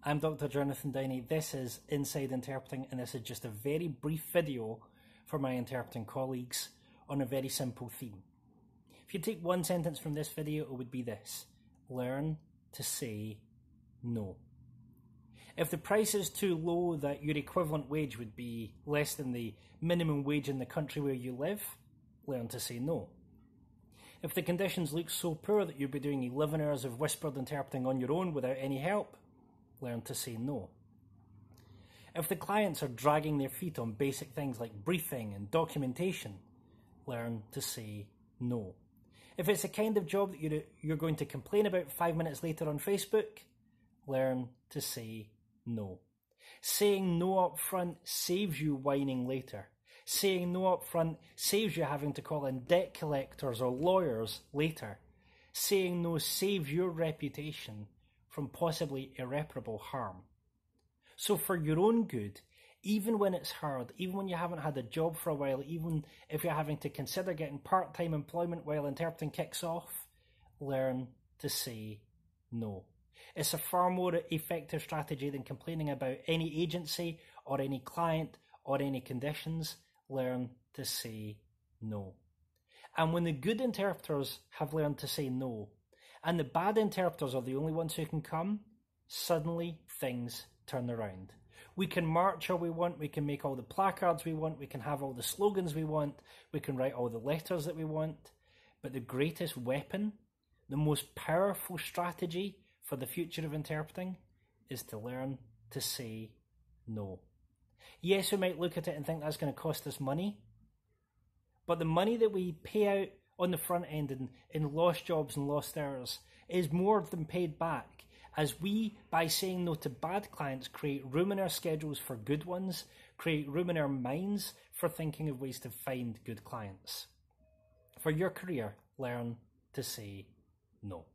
I'm Dr. Jonathan Downey. This is Inside Interpreting, and this is just a very brief video for my interpreting colleagues on a very simple theme. If you take one sentence from this video, it would be this: learn to say no. If the price is too low that your equivalent wage would be less than the minimum wage in the country where you live, learn to say no. If the conditions look so poor that you'll be doing 11 hours of whispered interpreting on your own without any help, learn to say no. If the clients are dragging their feet on basic things like briefing and documentation, learn to say no. If it's a kind of job that you're going to complain about 5 minutes later on Facebook, learn to say no. Saying no up front saves you whining later. Saying no up front saves you having to call in debt collectors or lawyers later. Saying no saves your reputation from possibly irreparable harm. So for your own good, even when it's hard, even when you haven't had a job for a while, even if you're having to consider getting part-time employment while interpreting kicks off, learn to say no. It's a far more effective strategy than complaining about any agency or any client or any conditions. Learn to say no. And when the good interpreters have learned to say no, and the bad interpreters are the only ones who can come, suddenly things turn around. We can march all we want, we can make all the placards we want, we can have all the slogans we want, we can write all the letters that we want, but the greatest weapon, the most powerful strategy for the future of interpreting is to learn to say no. Yes, we might look at it and think that's going to cost us money, but the money that we pay out on the front end in lost jobs and lost hours is more than paid back as we, by saying no to bad clients, create room in our schedules for good ones, create room in our minds for thinking of ways to find good clients. For your career, learn to say no.